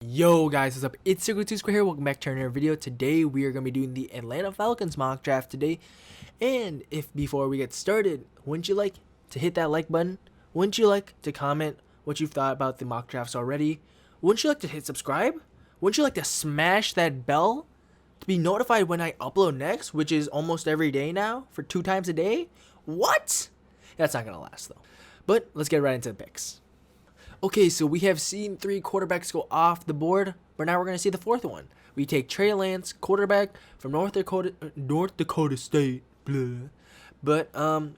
Yo guys, what's up? It's Square here. Welcome back to another video. Today we are going to be doing the Atlanta Falcons mock draft today. And if before we get started, wouldn't you like to hit that like button? Wouldn't you like to comment what you've thought about the mock drafts already? Wouldn't you like to hit subscribe? Wouldn't you like to smash that bell to be notified when I upload next, which is almost every day now for 2 times a day? What? That's not going to last though. But let's get right into the picks. Okay, so we have seen 3 quarterbacks go off the board, but now we're going to see the 4th one. We take Trey Lance, quarterback from North Dakota State. Blah. But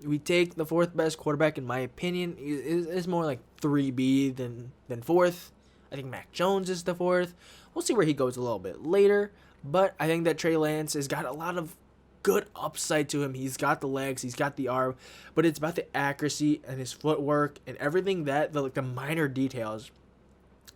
we take the 4th best quarterback, in my opinion. Is more like 3B than 4th. I think Mac Jones is the 4th. We'll see where he goes a little bit later. But I think that Trey Lance has got a lot of good upside to him. He's got the legs, he's got the arm, but it's about the accuracy and his footwork and everything that the minor details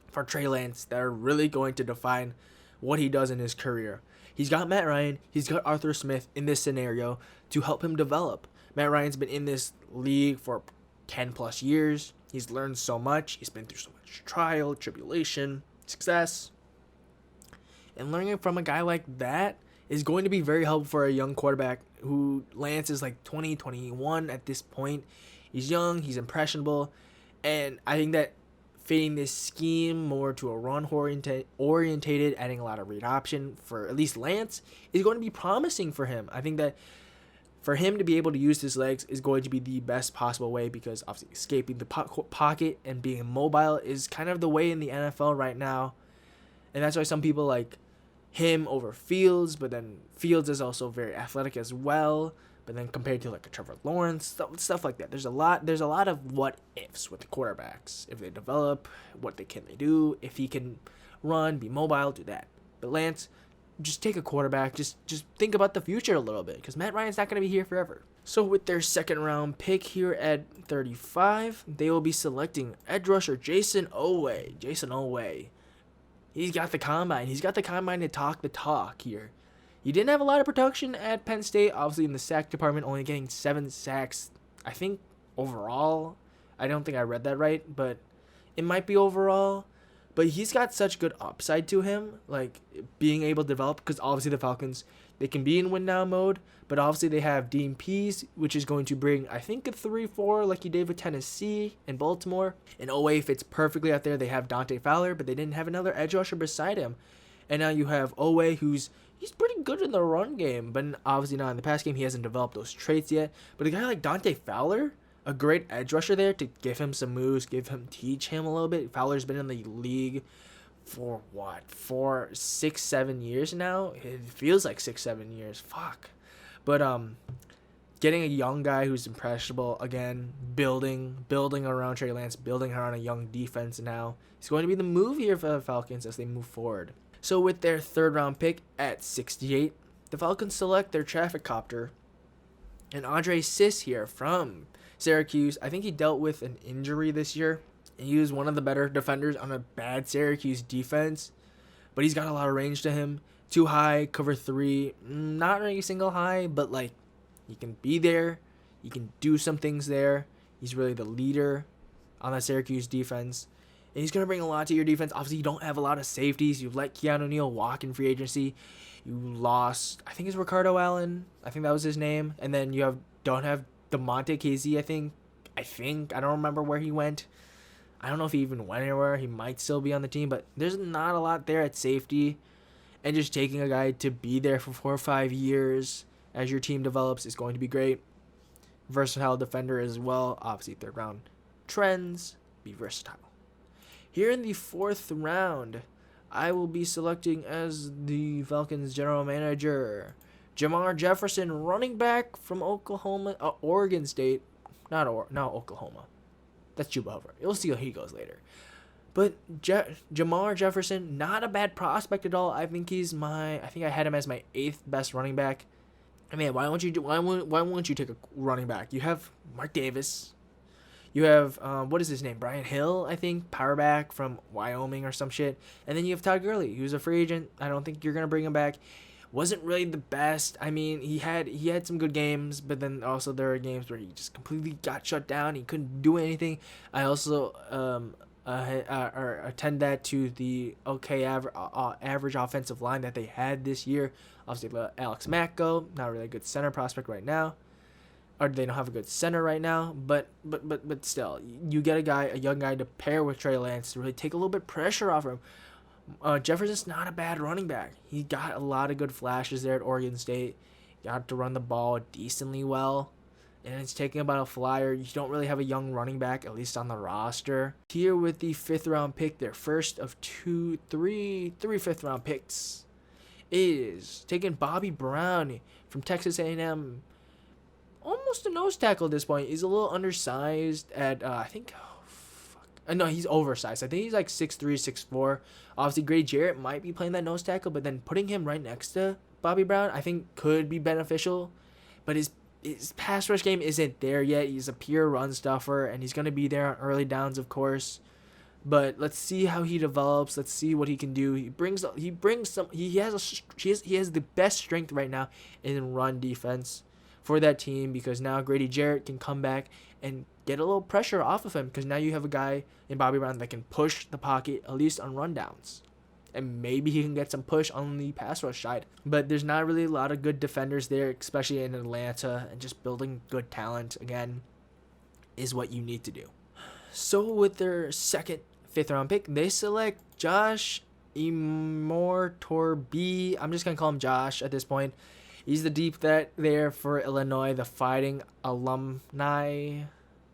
for Trey Lance that are really going to define what he does in his career. He's got Matt Ryan, he's got Arthur Smith in this scenario to help him develop. Matt Ryan's been in this league for 10 plus years. He's learned so much. He's been through so much trial, tribulation, success. And learning from a guy like that is going to be very helpful for a young quarterback who Lance is like 20, 21 at this point. He's young, he's impressionable, and I think that fitting this scheme more to a run orientated, adding a lot of read option for at least Lance is going to be promising for him. I think that for him to be able to use his legs is going to be the best possible way, because obviously escaping the pocket and being mobile is kind of the way in the NFL right now, and that's why some people like him over Fields, but then Fields is also very athletic as well. But then compared to like a Trevor Lawrence, stuff like that, there's a lot of what ifs with the quarterbacks. If they develop, what can they do? If he can run, be mobile, do that. But Lance, just take a quarterback. Just think about the future a little bit, because Matt Ryan's not going to be here forever. So with their 2nd round pick here at 35, they will be selecting edge rusher Jason Oweh. He's got the combine. He's got the combine to talk the talk here. He didn't have a lot of production at Penn State, obviously in the sack department, only getting 7 sacks, I think, overall. I don't think I read that right, but it might be overall. But he's got such good upside to him, like being able to develop, because obviously the Falcons, they can be in win now mode, but obviously they have Dean Pease, which is going to bring, I think, a 3-4 like he did with Tennessee and Baltimore. And Oweh fits perfectly out there. They have Dante Fowler, but they didn't have another edge rusher beside him. And now you have Oweh, he's pretty good in the run game, but obviously not in the pass game. He hasn't developed those traits yet. But a guy like Dante Fowler, a great edge rusher there to give him some moves, teach him a little bit. Fowler's been in the league for what? For 6-7 years now? It feels like 6-7 years. Fuck. But getting a young guy who's impressionable, again, building around Trey Lance, building around a young defense now, is going to be the move here for the Falcons as they move forward. So with their 3rd round pick at 68, the Falcons select their traffic copter, and Andre Sis here from Syracuse. I think he dealt with an injury this year, and he was one of the better defenders on a bad Syracuse defense, but he's got a lot of range to him. 2 high, cover 3, not really single high, but like he can be there, he can do some things there. He's really the leader on that Syracuse defense, and he's going to bring a lot to your defense. Obviously, you don't have a lot of safeties. You've let Keanu Neal walk in free agency. You lost, I think it's Ricardo Allen. I think that was his name. And then you don't have DeMonte Casey, I think. I don't remember where he went. I don't know if he even went anywhere. He might still be on the team, but there's not a lot there at safety. And just taking a guy to be there for 4 or 5 years as your team develops is going to be great. Versatile defender as well. Obviously, 3rd round trends, be versatile. Here in the 4th round, I will be selecting as the Falcons general manager Jamar Jefferson, running back from Oregon State. Not Oklahoma. That's Juba Hubbard. You'll see how he goes later. But Jamar Jefferson, not a bad prospect at all. I think I had him as my 8th best running back. I mean, why won't you take a running back? You have Mark Davis. You have what is his name? Brian Hill, I think, power back from Wyoming or some shit. And then you have Todd Gurley, who's a free agent. I don't think you're gonna bring him back. Wasn't really the best. I mean, he had some good games, but then also there are games where he just completely got shut down. He couldn't do anything. I also or attend that to the average offensive line that they had this year. Obviously, let Alex Mack go, not really a good center prospect right now, or they don't have a good center right now. But still, you get a young guy to pair with Trey Lance to really take a little bit pressure off him. Jefferson's not a bad running back. He got a lot of good flashes there at Oregon State. Got to run the ball decently well. And it's taking about a flyer. You don't really have a young running back, at least on the roster. Here with the 5th round pick, their first of three 5th round picks, is taking Bobby Brown from Texas A&M. Almost a nose tackle at this point. He's a little undersized at, no, he's oversized. I think he's like 6'3", 6'4". Obviously, Grady Jarrett might be playing that nose tackle, but then putting him right next to Bobby Brown, I think could be beneficial. But his pass rush game isn't there yet. He's a pure run stuffer, and he's going to be there on early downs, of course. But let's see how he develops. Let's see what he can do. He has the best strength right now in run defense for that team, because now Grady Jarrett can come back and get a little pressure off of him, because now you have a guy in Bobby Brown that can push the pocket, at least on rundowns. And maybe he can get some push on the pass rush side. But there's not really a lot of good defenders there, especially in Atlanta, and just building good talent, again, is what you need to do. So with their second 5th round pick, they select Josh Imortorbe. I'm just going to call him Josh at this point. He's the deep threat there for Illinois, the Fighting Alumni.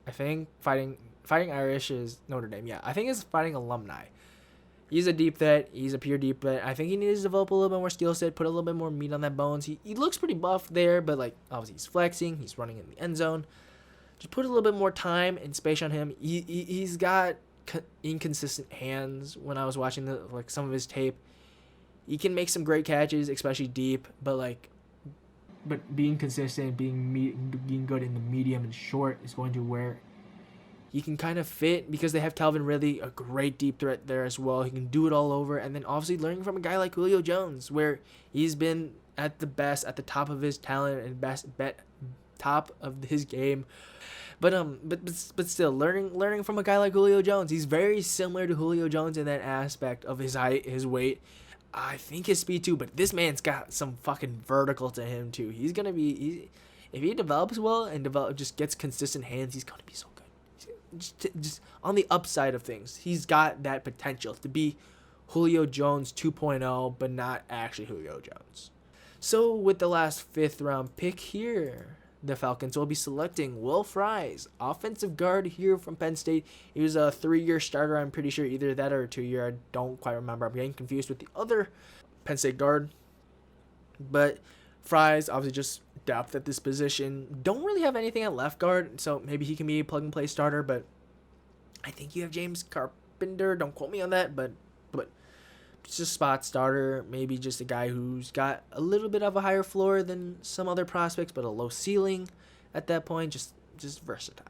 I think Fighting Irish is Notre Dame. Yeah, I think it's Fighting Alumni. He's a deep threat. He's a pure deep threat. I think he needs to develop a little bit more skill set, put a little bit more meat on that bones. He looks pretty buff there, but like obviously he's flexing. He's running in the end zone. Just put a little bit more time and space on him. He's got inconsistent hands. When I was watching some of his tape, he can make some great catches, especially deep, but being consistent, being good in the medium and short is going to where he can kind of fit, because they have Calvin Ridley, a great deep threat there as well. He can do it all over. And then obviously learning from a guy like Julio Jones, where he's been at the top of his talent and top of his game. But still, learning from a guy like Julio Jones. He's very similar to Julio Jones in that aspect of his height, his weight. I think his speed too, but this man's got some fucking vertical to him too. He's gonna be, if he develops well and just gets consistent hands, he's gonna be so good. Just on the upside of things, he's got that potential to be Julio Jones 2.0, but not actually Julio Jones. So with the last 5th round pick here, the Falcons will be selecting Will Fries, offensive guard here from Penn State. He was a 3-year starter, I'm pretty sure, either that or a 2-year. I don't quite remember. I'm getting confused with the other Penn State guard. But Fries, obviously just depth at this position. Don't really have anything at left guard, so maybe he can be a plug-and-play starter, but I think you have James Carpenter. Don't quote me on that, but just a spot starter, maybe just a guy who's got a little bit of a higher floor than some other prospects, but a low ceiling at that point. Just versatile.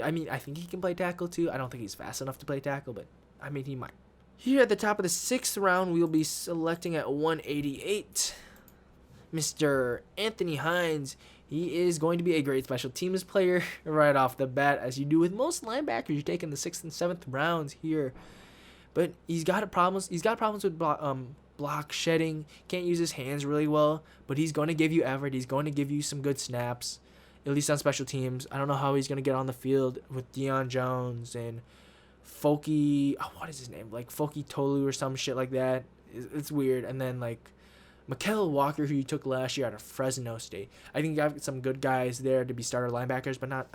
I mean, I think he can play tackle too. I don't think he's fast enough to play tackle, but I mean, he might. Here at the top of the 6th round, we'll be selecting at 188, Mr. Anthony Hines. He is going to be a great special teams player right off the bat, as you do with most linebackers. You take in the 6th and 7th rounds here. But he's got problems with block shedding. Can't use his hands really well. But he's going to give you effort. He's going to give you some good snaps, at least on special teams. I don't know how he's going to get on the field with Deion Jones and Folky. What is his name? Like Folky Tolu or some shit like that. It's weird. And then like Mikael Walker, who you took last year out of Fresno State. I think you have some good guys there to be starter linebackers, but not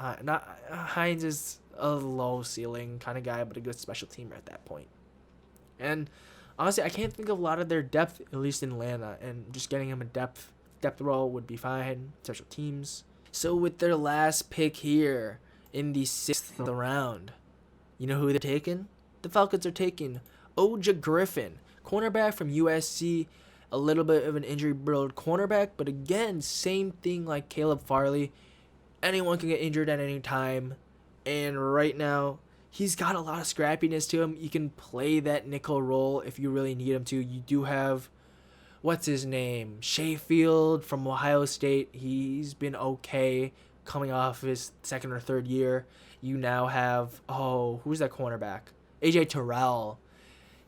Hines is a low ceiling kind of guy, but a good special teamer at that point. And honestly, I can't think of a lot of their depth, at least in Atlanta, and just getting him a depth role would be fine. Special teams. So with their last pick here in the 6th round, you know who they're taking? The Falcons are taking Oja Griffin, cornerback from USC. A little bit of an injury-riddled cornerback, but again, same thing like Caleb Farley. Anyone can get injured at any time, and right now, he's got a lot of scrappiness to him. You can play that nickel role if you really need him to. You do have, what's his name? Sheffield from Ohio State. He's been okay coming off his 2nd or 3rd year. You now have, who's that cornerback? AJ Terrell.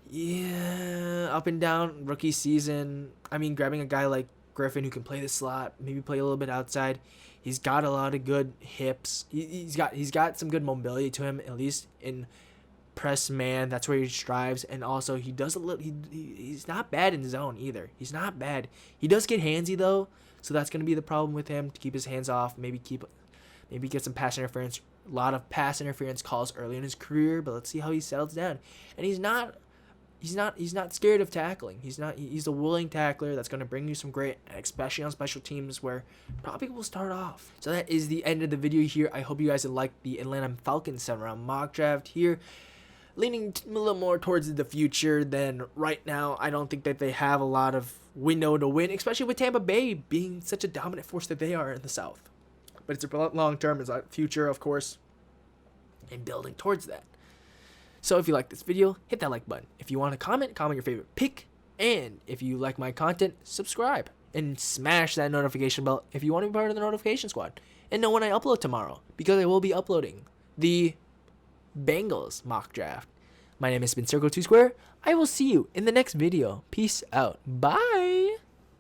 Yeah, up and down rookie season. I mean, grabbing a guy like Griffin who can play the slot, maybe play a little bit outside. He's got a lot of good hips. He's got some good mobility to him, at least in press man. That's where he strives, and also he does a little. He's not bad in zone either. He's not bad. He does get handsy though, so that's gonna be the problem with him. To keep his hands off, maybe get some pass interference. A lot of pass interference calls early in his career, but let's see how he settles down. And he's not scared of tackling. He's a willing tackler that's going to bring you some great, especially on special teams where probably will start off. So that is the end of the video here. I hope you guys liked the Atlanta Falcons 7-round mock draft here. Leaning a little more towards the future than right now. I don't think that they have a lot of window to win, especially with Tampa Bay being such a dominant force that they are in the South. But it's a long term, it's a future, of course, and building towards that. So if you like this video, hit that like button. If you want to comment your favorite pick. And if you like my content, subscribe. And smash that notification bell if you want to be part of the notification squad. And know when I upload tomorrow. Because I will be uploading the Bengals mock draft. My name has been Circle 2 Square. I will see you in the next video. Peace out. Bye.